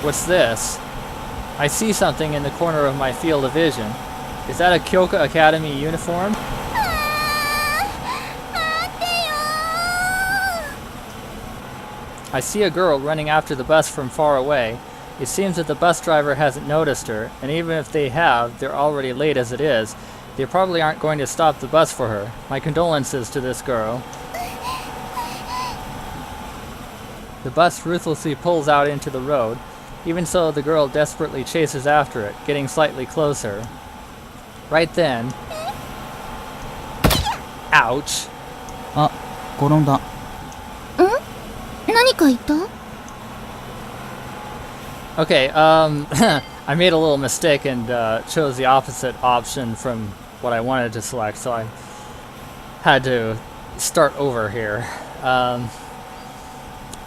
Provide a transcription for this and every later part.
What's this? I see something in the corner of my field of vision. Is that a Kyouka Academy uniform? I see a girl running after the bus from far away. It seems that the bus driver hasn't noticed her, and even if they have, they're already late as it is. They probably aren't going to stop the bus for her. My condolences to this girl. The bus ruthlessly pulls out into the road. Even so, the girl desperately chases after it, getting slightly closer. Right then... Ouch! あ、転んだ。ん？何か言った？ Okay, I made a little mistake and chose the opposite option from what I wanted to select, so I had to start over here.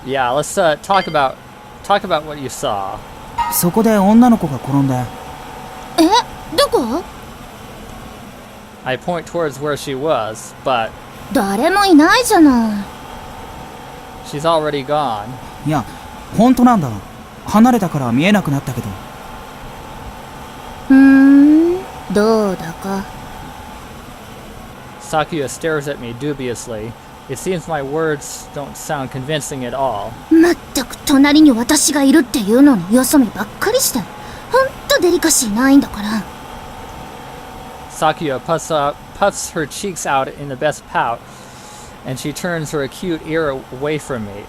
Yeah, let's talk about what you saw. そこで女の子が転んだよ。え？どこ？ I point towards where she was, but 誰もいないじゃない。 she's already gone. いや、本当なんだ。離れたから見えなくなったけど。どうだか。 Sakuya stares at me dubiously. It seems my words don't sound convincing at all. まったく隣に私がいるっていうのによそ見ばっかりして。ほんとデリカシーないんだから。 Sakuya puffs her cheeks out in the best pout, and she turns her acute ear away from me.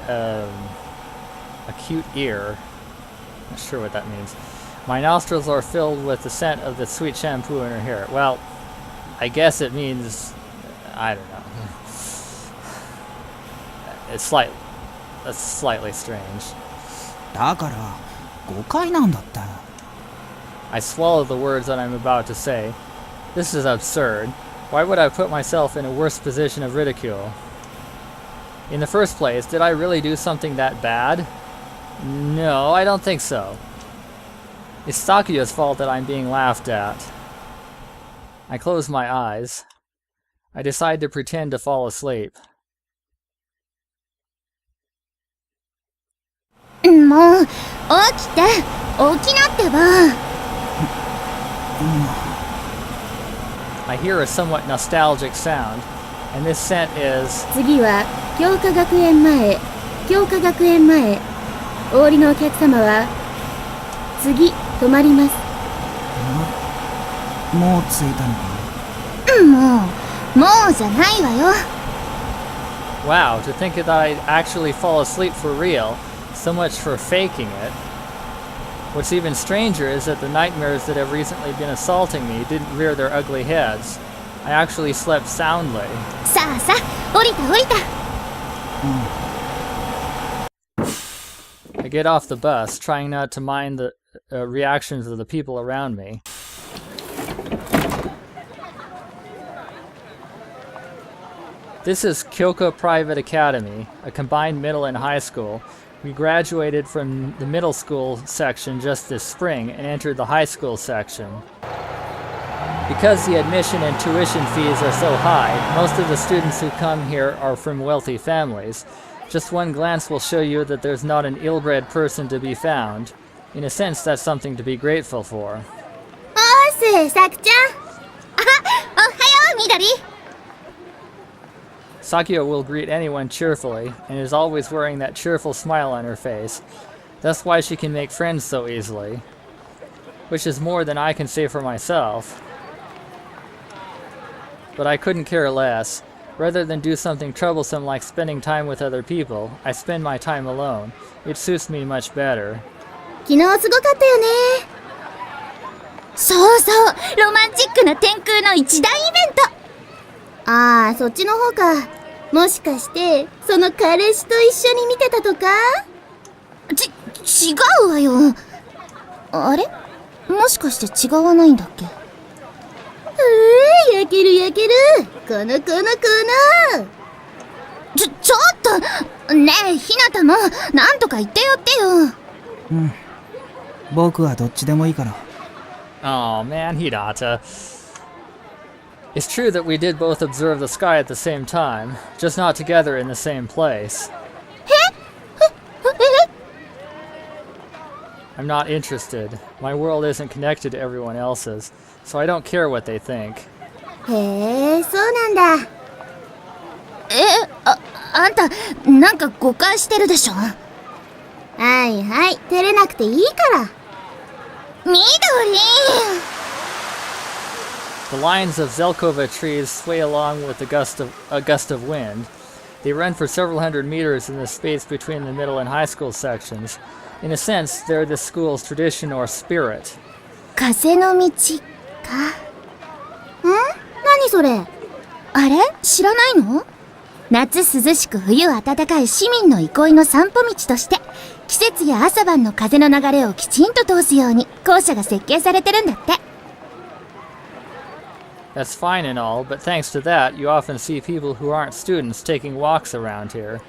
Acute ear. Not sure what that means. My nostrils are filled with the scent of the sweet shampoo in her hair. Well, I guess it means... I don't know. That's slightly strange. だから誤解なんだって。I swallow the words that I'm about to say. This is absurd. Why would I put myself in a worse position of ridicule? In the first place, did I really do something that bad? No, I don't think so. It's Sakuya's fault that I'm being laughed at. I close my eyes. I decide to pretend to fall asleep. もう、起きて、起きなってば。I hear a somewhat nostalgic sound, and this scent is... 次は、京華学園前。京華学園前。お降りのお客様は、次、止まります。もう着いたのか？もうじゃないわよ。Wow, to think that I'd actually fall asleep for real. So much for faking it. What's even stranger is that the nightmares that have recently been assaulting me didn't rear their ugly heads. I actually slept soundly. さあさあ、降りた降りた。I get off the bus, trying not to mind the reactions of the people around me. This is Kyouka Private Academy, a combined middle and high school. We graduated from the middle school section just this spring and entered the high school section. Because the admission and tuition fees are so high, most of the students who come here are from wealthy families. Just one glance will show you that there's not an ill-bred person to be found. In a sense, that's something to be grateful for. おーす、さくちゃん。おはよう、みどり。 Sakuya will greet anyone cheerfully, and is always wearing that cheerful smile on her face. That's why she can make friends so easily. Which is more than I can say for myself. But I couldn't care less. Rather than do something troublesome like spending time with other people, I spend my time alone. It suits me much better. 昨日すごかったよね。そうそう、ロマンチックな天空の一大イベント。ああ、そっちの方か。もしかしてその彼氏と一緒に見てたとか？違うわよ。あれ？もしかして違わないんだっけ？焼ける焼ける。この。ちょっとねえ、ひなたもなんとか言ってよってよ。僕はどっちでもいいから。 Oh man, Hinata. It's true that we did both observe the sky at the same time, just not together in the same place. I'm not interested. My world isn't connected to everyone else's, so I don't care what they think. へえ、そうなんだ。あんた、なんか誤解してるでしょ。はいはい、照れなくていいから。緑。 The lines of Zelkova trees sway along with a gust of wind. They run for several hundred meters in the space between the middle and high school sections. In a sense, they're the school's tradition or spirit. 風の道か。何それ。あれ知らないの？夏涼しく冬暖かい市民の憩いの散歩道として、季節や朝晩の風の流れをきちんと通すように校舎が設計されてるんだって。That's fine and all, but thanks to that, you often see people who aren't students taking walks around here.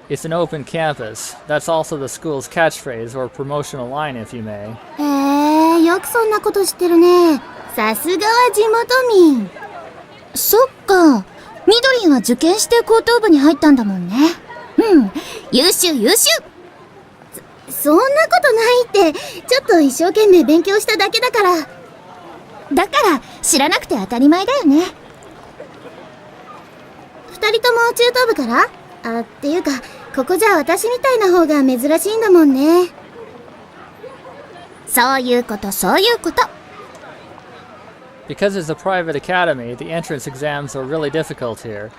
It's an open campus. That's also the school's catchphrase or promotional line, if you may. へえ、よくそんなこと知ってるね。さすがは地元民。そっか。みどりんは受験して高等部に入ったんだもんね。うん、優秀優秀。そんなことないって、ちょっと一生懸命勉強しただけだから。だから知らなくて当たり前だよね。二人とも中等部から？っていうか、ここじゃ私みたいな方が珍しいんだもんね。そういうことそういうこと。Because it's a private academy, the entrance exams are really difficult here.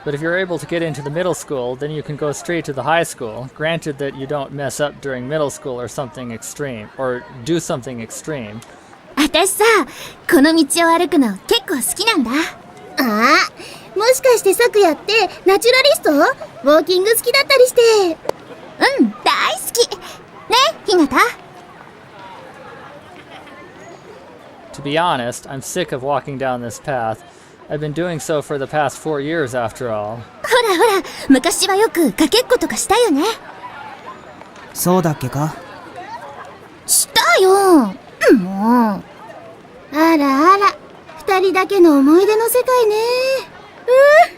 But if you're able to get into the middle school, then you can go straight to the high school, granted that you don't mess up during middle school or something extreme, or do something extreme. 私さ、この道を歩くの結構好きなんだ。もしかしてSakuyaってナチュラリスト？ウォーキング好きだったりして。うん、大好き。ね、Hinata。To be honest, I'm sick of walking down this path. I've been doing so for the past 4 years after all. ほらほら、昔はよくかけっことかしたよね。そうだっけか。したよ。もう。あらあら、二人だけの思い出の世界ね。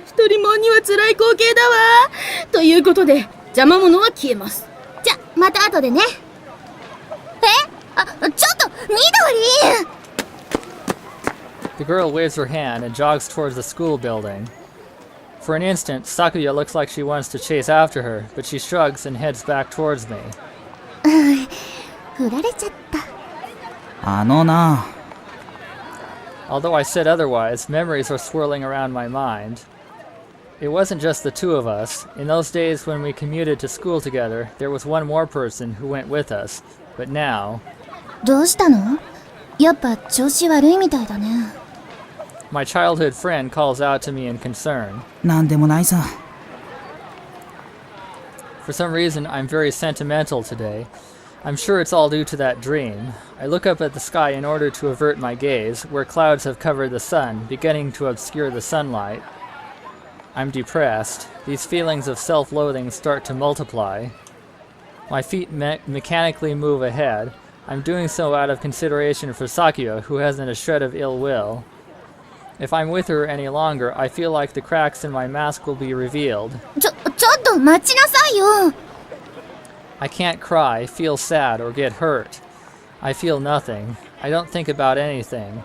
一人もんには辛い光景だわ。ということで、邪魔者は消えます。じゃ、また後でね。ちょっと、緑！ The girl waves her hand and jogs towards the school building. For an instant, Sakuya looks like she wants to chase after her, but she shrugs and heads back towards me. 振られちゃった。な。 Although I said otherwise, memories are swirling around my mind. It wasn't just the two of us. In those days when we commuted to school together, there was one more person who went with us. But now... どうしたの？やっぱ調子悪いみたいだね。My childhood friend calls out to me in concern. なんでもないさ。For some reason, I'm very sentimental today. I'm sure it's all due to that dream. I look up at the sky in order to avert my gaze, where clouds have covered the sun, beginning to obscure the sunlight. I'm depressed. These feelings of self-loathing start to multiply. My feet mechanically move ahead. I'm doing so out of consideration for Sakuya, who hasn't a shred of ill will. If I'm with her any longer, I feel like the cracks in my mask will be revealed. ちょっと待ちなさいよ。I can't cry, feel sad, or get hurt. I feel nothing. I don't think about anything.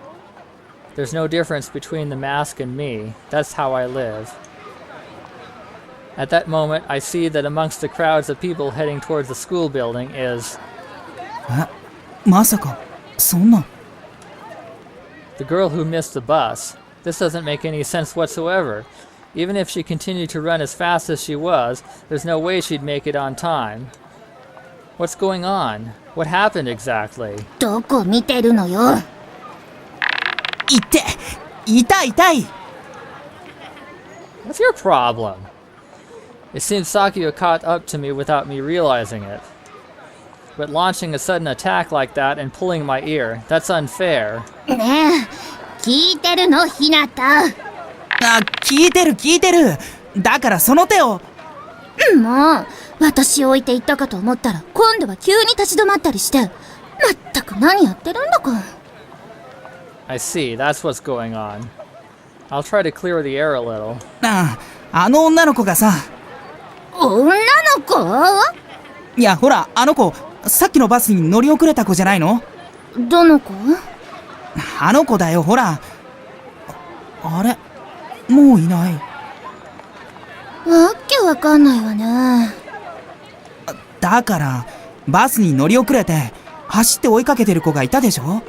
There's no difference between the mask and me. That's how I live. At that moment, I see that amongst the crowds of people heading towards the school building is... まさか、そんな。 The girl who missed the bus. This doesn't make any sense whatsoever. Even if she continued to run as fast as she was, there's no way she'd make it on time. What's going on? What happened exactly? どこ見てるのよ。痛い。 What's your problem? It seems Sakuya caught up to me without me realizing it. But launching a sudden attack like that and pulling my ear, that's unfair. ねえ、聞いてるの、ひなた。聞いてる。だからその手を。もう、私を置いていったかと思ったら、今度は急に立ち止まったりして。まったく何やってるんだか。I see, that's what's going on. I'll try to clear the air a little. あの女の子がさ。女の子？いや、ほら、あの子、さっきのバスに乗り遅れた子じゃないの？どの子？あの子だよ、ほら。あれ、もういない。わけわかんないわね。だから、バスに乗り遅れて、走って追いかけてる子がいたでしょ？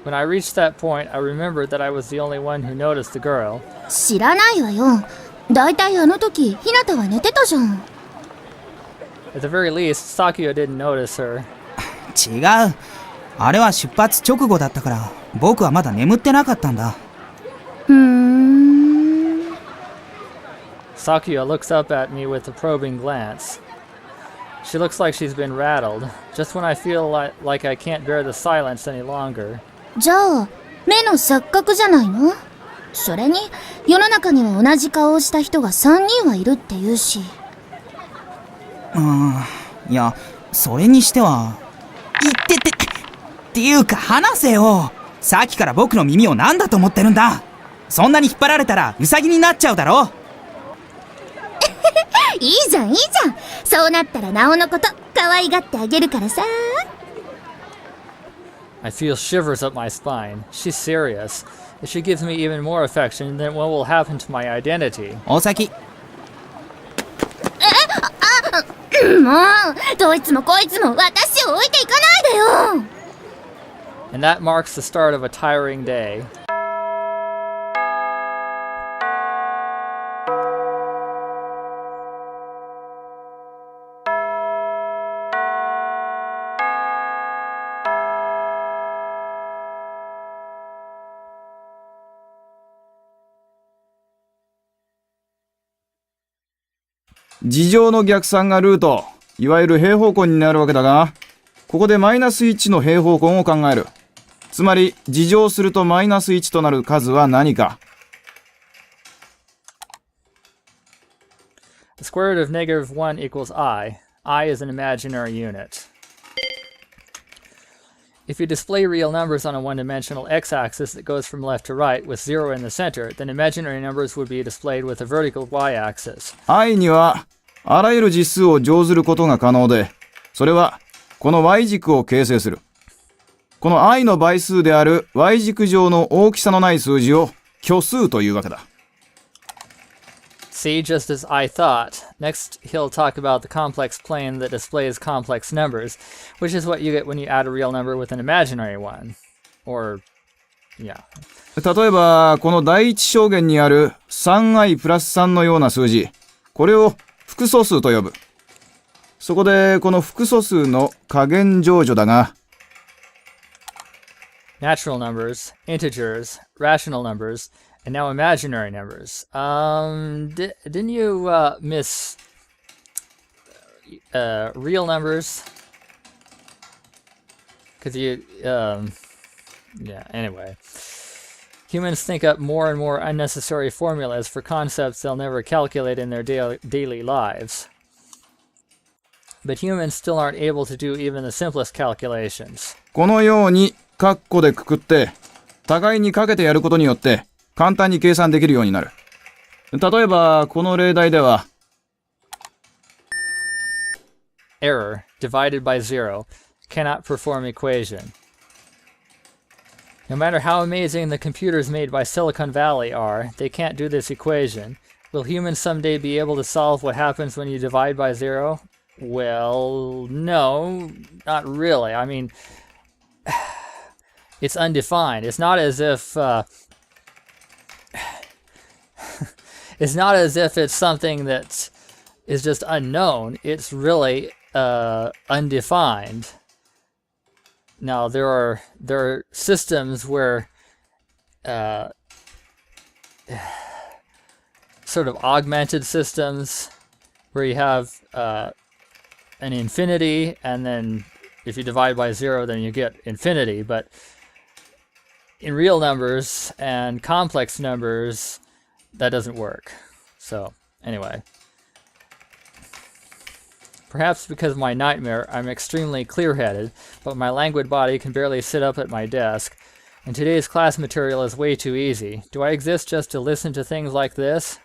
When I reached that point, I remembered that I was the only one who noticed the girl. 知らないわよ。だいたいあの時、ひなたは寝てたじゃん。At the very least, Sakuya didn't notice her. 違う。あれは出発直後だったから、僕はまだ眠ってなかったんだ。Sakuya looks up at me with a probing glance. She looks like she's been rattled, just when I feel like I can't bear the silence any longer. じゃあ、目の錯覚じゃないの？それに、世の中には同じ顔をした人が3人はいるって言うし。いや、それにしては。っていうか話せよ。さっきから僕の耳を何だと思ってるんだ。そんなに引っ張られたらウサギになっちゃうだろ。いいじゃんいいじゃん。そうなったらなおのこと可愛がってあげるからさ。I feel shivers up my spine. She's serious. If she gives me even more affection, then what will happen to my identity? お先。もう、どいつもこいつも私を置いていかないでよ。And that marks the start of a tiring day.「事情の逆算がルート」いわゆる平方根になるわけだが、ここでマイナス1の平方根を考える。つまり事乗するとマイナス1となる数は何か。 The square root of negative 1 equals I. I is an imaginary unit. If you display real numbers on a one-dimensional x-axis that goes from left to right with 0 in the center, then imaginary numbers would be displayed with a vertical y-axis. I にはあらゆる実数を乗ずることが可能で、それはこの y 軸を形成する。この I の倍数である y 軸上の大きさのない数字を虚数というわけだ。See, just as I thought. Next, he'll talk about the complex plane that displays complex numbers, which is what you get when you add a real number with an imaginary one. Or, yeah. 例えば、この第一象限にある 3i プラス3のような数字、これを複素数と呼ぶ。そこで、この複素数の加減乗除だが、Natural numbers, integers, rational numbers, and now imaginary numbers. Didn't you miss real numbers? Because you, yeah, anyway. Humans think up more and more unnecessary formulas for concepts they'll never calculate in their daily lives. But humans still aren't able to do even the simplest calculations. このように括弧でくくって、互いにかけてやることによって、簡単に計算できるようになる。例えば、この例題では、Error, divided by 0, cannot perform equation. No matter how amazing the computers made by Silicon Valley are, they can't do this equation. Will humans someday be able to solve what happens when you divide by 0? Well, no, not really. I mean, it's undefined. It's not as if it's not as if it's something that is just unknown. It's really undefined. Now there are systems where sort of augmented systems where you have an infinity, and then if you divide by 0, then you get infinity. But in real numbers and complex numbers, that doesn't work. So, anyway. Perhaps because of my nightmare, I'm extremely clear-headed, but my languid body can barely sit up at my desk, and today's class material is way too easy. Do I exist just to listen to things like this?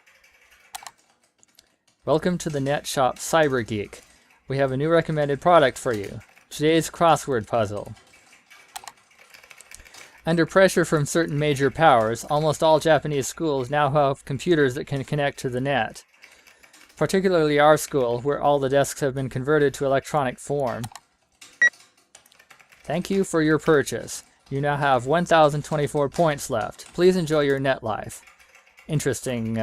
Welcome to the net shop Cybergeek. We have a new recommended product for you. Today's crossword puzzle. Under pressure from certain major powers, almost all Japanese schools now have computers that can connect to the net. Particularly our school, where all the desks have been converted to electronic form. Thank you for your purchase. You now have 1,024 points left. Please enjoy your net life. Interesting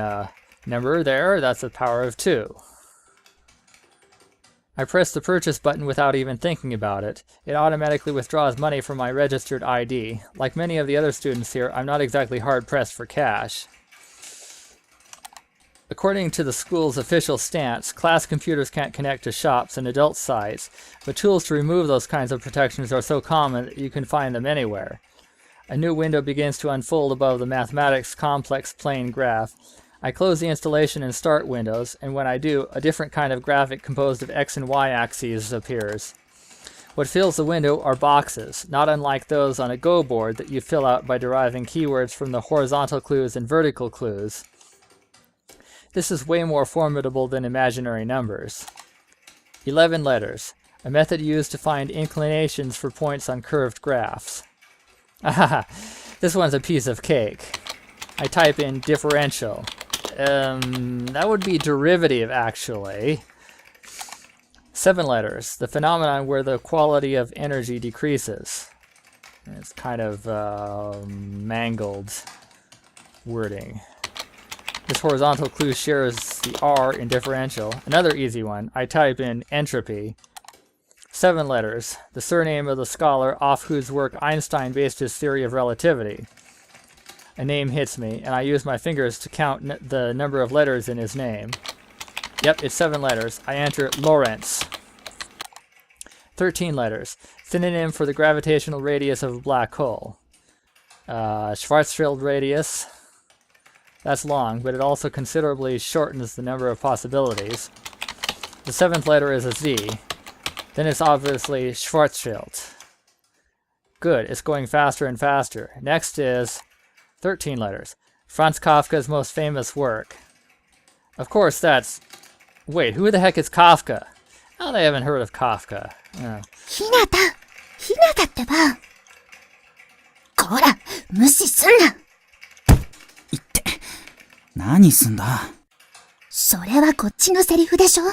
number there. That's a power of 2. I press the purchase button without even thinking about it. It automatically withdraws money from my registered ID. Like many of the other students here, I'm not exactly hard-pressed for cash. According to the school's official stance, class computers can't connect to shops and adult sites, but tools to remove those kinds of protections are so common that you can find them anywhere. A new window begins to unfold above the mathematics complex plane graph. I close the installation and start windows, and when I do, a different kind of graphic composed of X and Y axes appears. What fills the window are boxes, not unlike those on a Go board that you fill out by deriving keywords from the horizontal clues and vertical clues. This is way more formidable than imaginary numbers. 11 letters, a method used to find inclinations for points on curved graphs. Ahaha, this one's a piece of cake. I type in differential. That would be derivative, actually. 7 letters, the phenomenon where the quality of energy decreases. It's kind of mangled wording. This horizontal clue shares the R in differential. Another easy one, I type in entropy. 7 letters, the surname of the scholar off whose work Einstein based his theory of relativity. A name hits me, and I use my fingers to count the number of letters in his name. Yep, it's 7 letters. I enter Lorentz. 13 letters, synonym for the gravitational radius of a black hole. Schwarzschild radius. That's long, but it also considerably shortens the number of possibilities. The 7th letter is a Z. Then it's obviously Schwarzschild. Good, it's going faster and faster. Next is 13 letters. Franz Kafka's most famous work. Of course, that's... Wait, who the heck is Kafka? Oh, they haven't heard of Kafka. Oh. Hinata! Hinata ってば。こら、無視すんな。言って、何すんだ。それはこっちのセリフでしょ。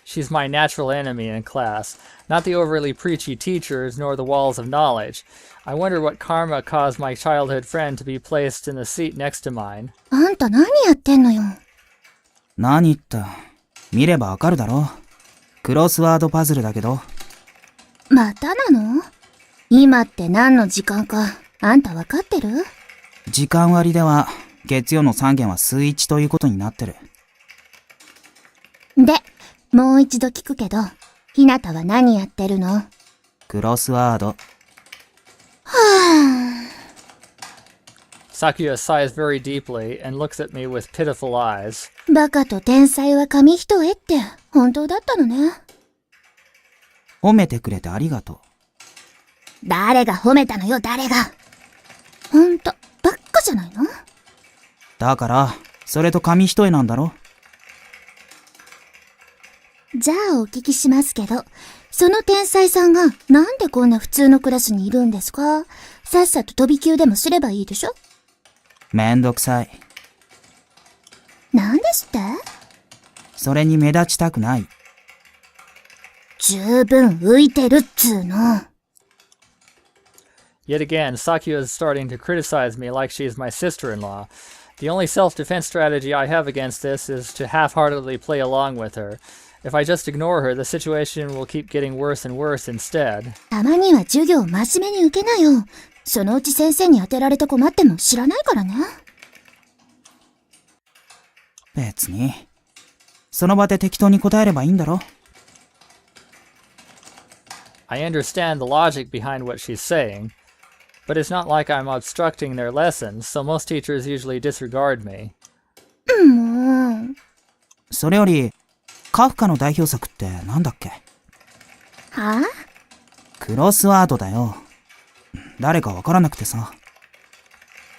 She's my natural enemy in class, not the overly preachy teachers nor the walls of knowledge. I wonder what karma caused my childhood friend to be placed in the seat next to mine. あんた何やってんのよ。何って、見ればわかるだろ。クロスワードパズルだけど。またなの？今って何の時間か、あんたわかってる？時間割では、月曜の3件は数1ということになってる。で、もう一度聞くけど、ひなたは何やってるの？クロスワード。Sakuya sighs very deeply and looks at me with pitiful eyes. バカと天才は紙一重って本当だったのね。褒めてくれてありがとう。誰が褒めたのよ、誰が。ほんと、ばっかじゃないの？だから、それと紙一重なんだろ。じゃあお聞きしますけど、その天才さんがなんでこんな普通のクラスにいるんですか？さっさと飛び級でもすればいいでしょ？めんどくさい。なんですって？それに目立ちたくない。十分浮いてるっつーの。Yet again, Sakuya is starting to criticize me like she's my sister-in-law. The only self-defense strategy I have against this is to half-heartedly play along with her. If I just ignore her, the situation will keep getting worse and worse instead. たまには授業を真面目に受けなよ。そのうち先生に当てられて困っても知らないからね。別に。その場で適当に答えればいいんだろ。I understand the logic behind what she's saying, but it's not like I'm obstructing their lessons, so most teachers usually disregard me. もう。それより、カフカの代表作ってなんだっけ？はぁ？クロスワードだよ。誰かわからなくてさ。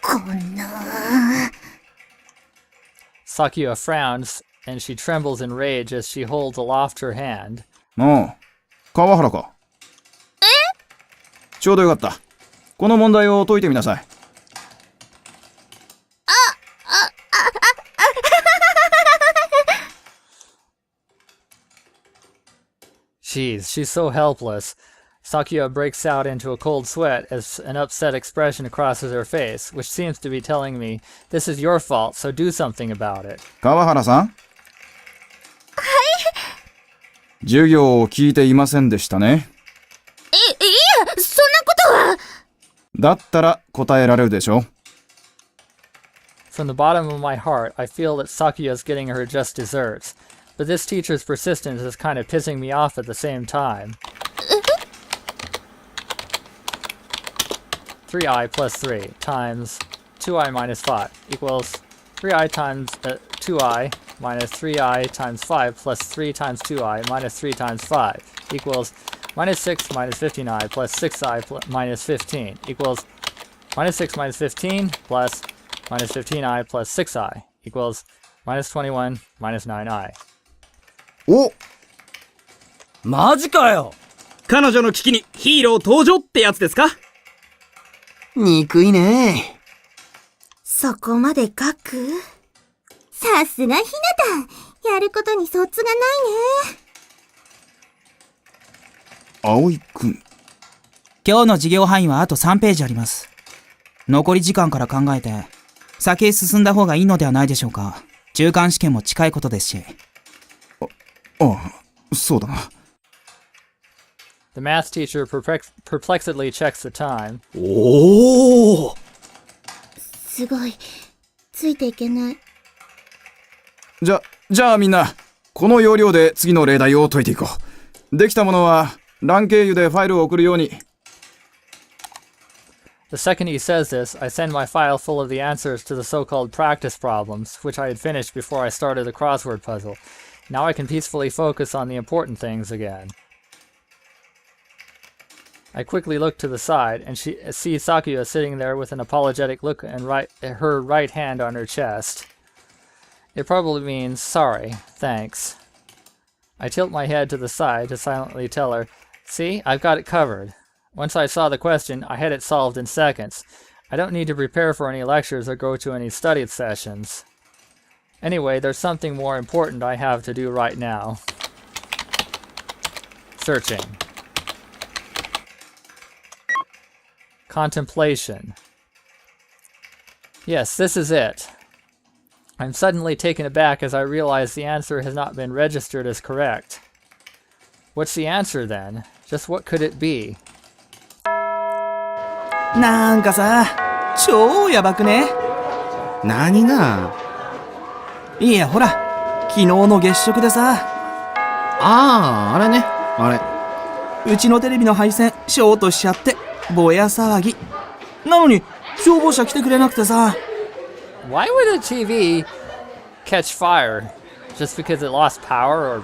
こんな。Sakuya frowns and she trembles in rage as she holds aloft her hand. ああ、川原か。ちょうどよかった。この問題を解いてみなさい。She's so helpless. Sakuya breaks out into a cold sweat as an upset expression crosses her face, which seems to be telling me, this is your fault, so do something about it. 川原さん？授業を聞いていませんでしたね。いや、そんなことは。だったら答えられるでしょ。From the bottom of my heart, I feel that Sakuya's getting her just desserts, but this teacher's persistence is kind of pissing me off at the same time. 3i plus 3 times 2i minus 5 equals 3i times 2i minus 3i times 5 plus 3 times 2i minus 3 times 5 equals minus 6 minus 15i plus 6i minus 15 equals minus 6 minus 15 plus minus 15i plus 6i equals minus 21 minus 9i. お！マジかよ。彼女の危機にヒーロー登場ってやつですか？憎いね。そこまで書く？さすがひなた。やることにそつがないね。葵くん。今日の授業範囲はあと3ページあります。残り時間から考えて、先へ進んだ方がいいのではないでしょうか。中間試験も近いことですし。ああ、そうだな。The math teacher perplexedly checks the time. おお。すごい。ついていけない。じゃあみんな、この要領で次の例題を解いていこう。できたものは、LAN経由でファイルを送るように。The second he says this, I send my file full of the answers to the so-called practice problems, which I had finished before I started the crossword puzzle. Now I can peacefully focus on the important things again. I quickly look to the side and see Sakuya sitting there with an apologetic look and her right hand on her chest. It probably means sorry, thanks. I tilt my head to the side to silently tell her, see, I've got it covered. Once I saw the question, I had it solved in seconds. I don't need to prepare for any lectures or go to any study sessions. Anyway, there's something more important I have to do right now. Searching. Contemplation. Yes, this is it. I'm suddenly taken aback as I realize the answer has not been registered as correct. What's the answer then? Just what could it be? なんかさ、超やばくね？何が？いや、ほら、昨日の月食でさ。ああ、あれね、あれ。うちのテレビの配線、ショートしちゃって、ぼや騒ぎ。なのに、消防車来てくれなくてさ。Why would a TV catch fire? Just because it lost power or...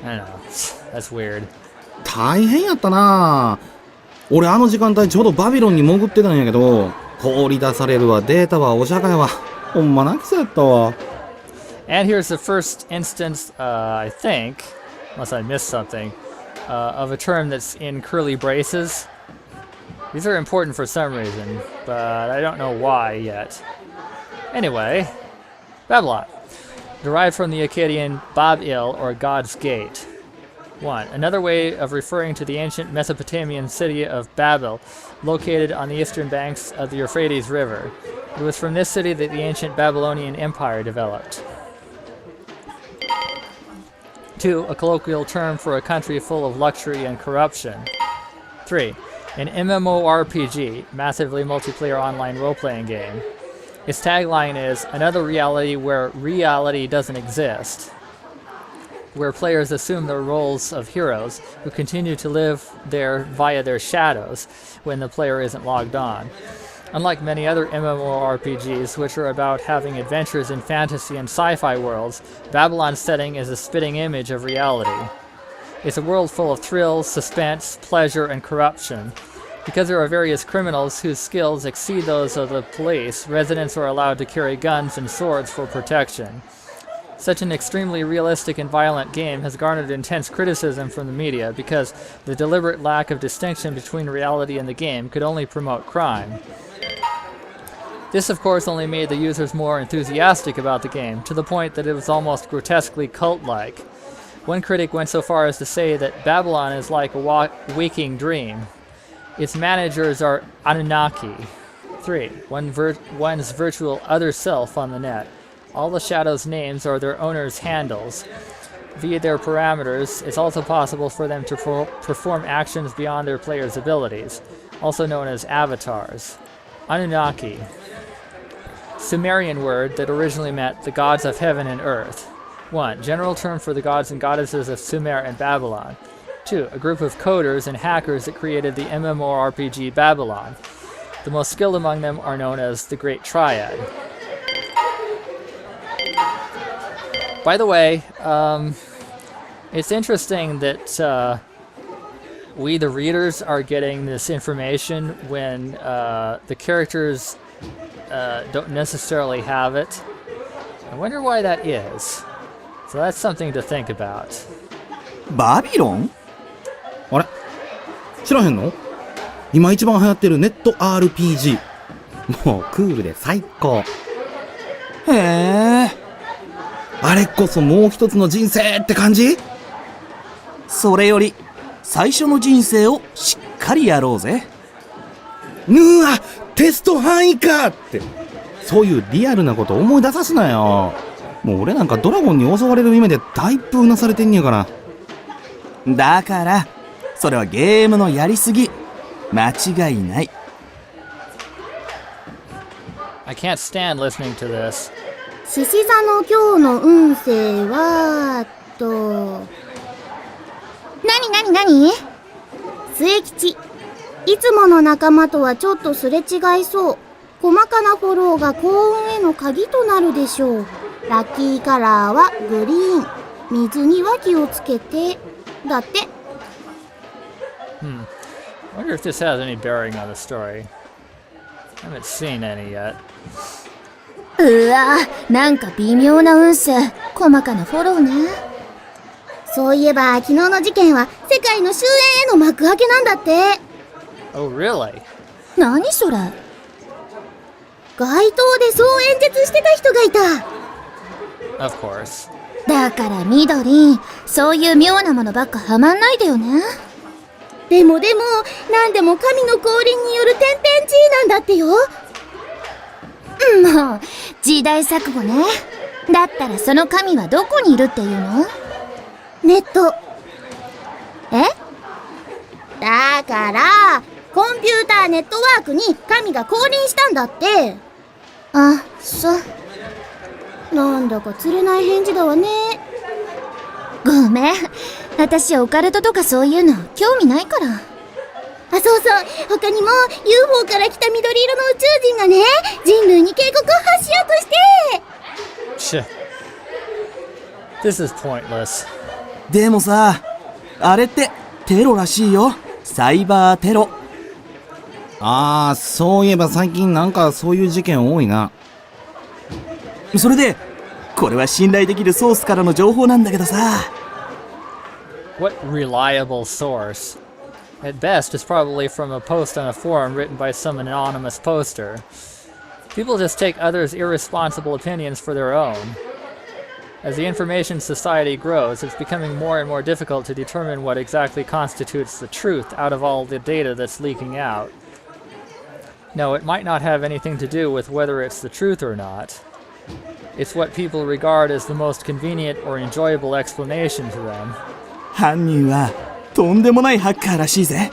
I don't know. That's weird. 大変やったな。俺あの時間帯ちょうどバビロンに潜ってたんやけど、放り出されるわ、データはお釈迦やわ。ほんま泣きそうやったわ。And here's the first instance, I think, unless I missed something, of a term that's in curly braces. These are important for some reason, but I don't know why yet. Anyway, Babylon, derived from the Akkadian Bab-il, or God's Gate. 1. Another way of referring to the ancient Mesopotamian city of Babel, located on the eastern banks of the Euphrates River. It was from this city that the ancient Babylonian Empire developed. 2. A colloquial term for a country full of luxury and corruption. 3. An MMORPG, massively multiplayer online role-playing game. Its tagline is, another reality where reality doesn't exist, where players assume the roles of heroes who continue to live there via their shadows when the player isn't logged on. Unlike many other MMORPGs, which are about having adventures in fantasy and sci-fi worlds, Babylon's setting is a spitting image of reality. It's a world full of thrills, suspense, pleasure, and corruption. Because there are various criminals whose skills exceed those of the police, residents are allowed to carry guns and swords for protection. Such an extremely realistic and violent game has garnered intense criticism from the media because the deliberate lack of distinction between reality and the game could only promote crime. This, of course, only made the users more enthusiastic about the game, to the point that it was almost grotesquely cult-like. One critic went so far as to say that Babylon is like a waking dream. Its managers are Anunnaki. 3. One's virtual other self on the net. All the shadows' names are their owners' handles. Via their parameters, it's also possible for them to perform actions beyond their players' abilities, also known as avatars. Anunnaki. Sumerian word that originally meant the gods of heaven and earth. 1. General term for the gods and goddesses of Sumer and Babylon. 2. A group of coders and hackers that created the MMORPG Babylon. The most skilled among them are known as the Great Triad. By the way, it's interesting that we, the readers, are getting this information when the characters don't necessarily have it. I wonder why that is. So that's something to think about. バビロン？あれ知らへんの？今一番流行ってるネット RPG。もうクールで最高。へえ。あれこそもう一つの人生って感じ？それより最初の人生をしっかりやろうぜ。うわ、テスト範囲かって。そういうリアルなこと思い出さすなよ。もう俺なんかドラゴンに襲われる夢でだいぶうなされてんねやから。だからそれはゲームのやりすぎ。間違いない。I can't stand listening to this. 獅子座の今日の運勢は何末吉。いつもの仲間とはちょっとすれ違いそう。細かなフォローが幸運への鍵となるでしょう。ラッキーカラーはグリーン。水には気をつけて。だって。I wonder if this has any bearing on the story. I haven't seen any yet. うわ、なんか微妙な運勢。細かなフォローね。そういえば昨日の事件は世界の終焉への幕開けなんだって。Oh, really? 何それ？街頭でそう演説してた人がいた。Of course. だからみどりん、そういう妙なものばっかハマんないでよね。でも何でも神の降臨による天変地異なんだってよ。もう時代錯誤ね。だったらその神はどこにいるっていうの？ネット。え？だからコンピューターネットワークに神が降臨したんだって。あ、そう。なんだか釣れない返事だわね。ごめん、私オカルトとかそういうの興味ないから。あ、そうそう、他にも UFO から来た緑色の宇宙人がね、人類に警告を発しようとして。This is pointless. でもさ、あれってテロらしいよ。サイバーテロ。ああ、そういえば最近なんかそういう事件多いな。それでこれは信頼できるソースからの情報なんだけどさ。What reliable source? At best, it's probably from a post on a forum written by some anonymous poster. People just take others' irresponsible opinions for their own. As the information society grows, it's becoming more and more difficult to determine what exactly constitutes the truth out of all the data that's leaking out. No, it might not have anything to do with whether it's the truth or not. It's what people regard as the most convenient or enjoyable explanation to them. 犯人はとんでもないハッカーらしいぜ。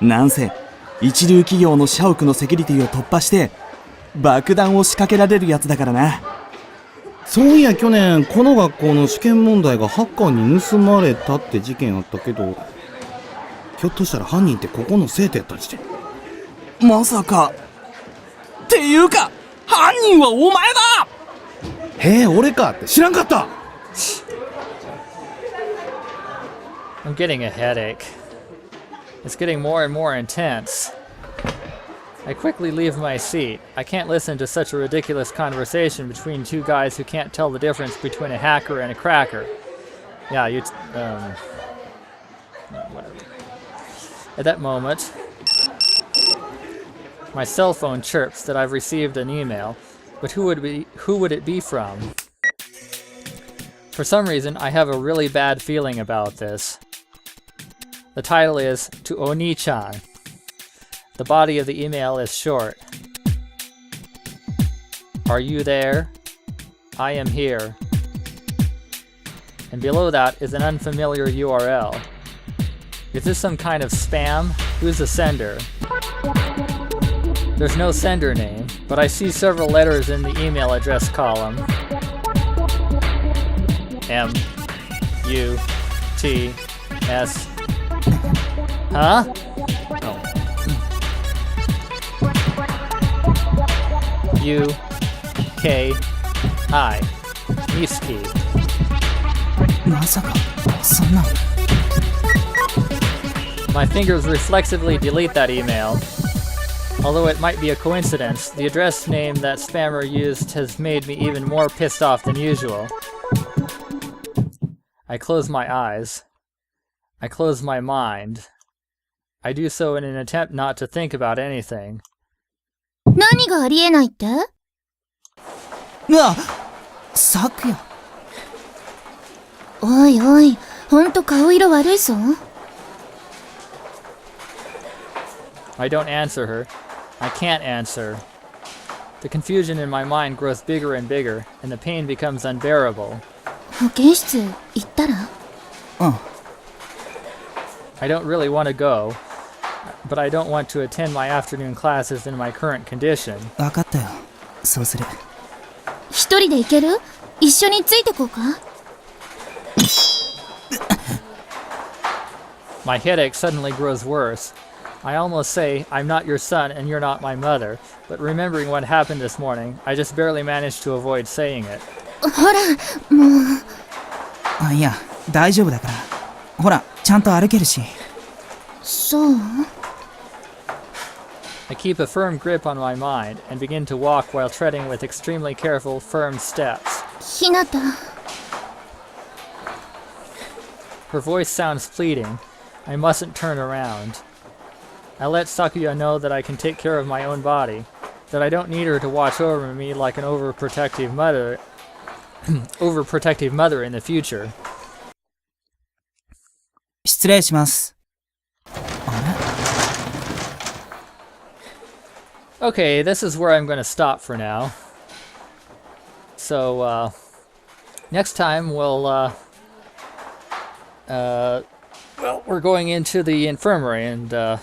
なんせ一流企業の社屋のセキュリティを突破して爆弾を仕掛けられるやつだからな。そういや去年この学校の試験問題がハッカーに盗まれたって事件あったけど、ひょっとしたら犯人ってここの生徒やったりして。まさかっていうか犯人はお前だ。へえ、俺かって知らんかった。I'm getting a headache. It's getting more and more intense. I quickly leave my seat. I can't listen to such a ridiculous conversation between two guys who can't tell the difference between a hacker and a cracker. Yeah, whatever. At that moment, my cell phone chirps that I've received an email, but who would it be from? For some reason, I have a really bad feeling about this. The title is To Oni-chan. The body of the email is short. Are you there? I am here. And below that is an unfamiliar URL. Is this some kind of spam? Who's the sender? There's no sender name, but I see several letters in the email address column. M U T S. Huh? Oh. U K I. Miski. まさかそんな。 My fingers reflexively delete that email. Although it might be a coincidence, the address name that spammer used has made me even more pissed off than usual. I close my eyes. I close my mind. I do so in an attempt not to think about anything. 何がありえないって？うわ、昨夜。おいおい、ほんと顔色悪いぞ。I don't answer her. I can't answer. The confusion in my mind grows bigger and bigger, and the pain becomes unbearable. 保健室行ったら？うん。 I don't really want to go, but I don't want to attend my afternoon classes in my current condition. 分かったよ。そうする。一人で行ける？一緒についてこうか？ My headache suddenly grows worse. I almost say, I'm not your son and you're not my mother, but remembering what happened this morning, I just barely managed to avoid saying it. ほら、もう。あ、いや、大丈夫だから。ほら、ちゃんと歩けるし。そう？ I keep a firm grip on my mind and begin to walk while treading with extremely careful, firm steps. ひなた。 Her voice sounds pleading. I mustn't turn around. I let Sakuya know that I can take care of my own body, that I don't need her to watch over me like an overprotective mother in the future. 失礼します。 Okay, this is where I'm going to stop for now. So, next time well, we're going into the infirmary and,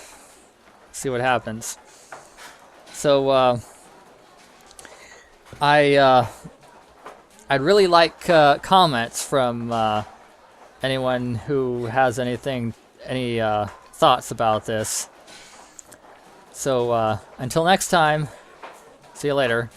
see what happens. So, I'd really like, comments from, anyone who has any thoughts about this. So, until next time, see you later.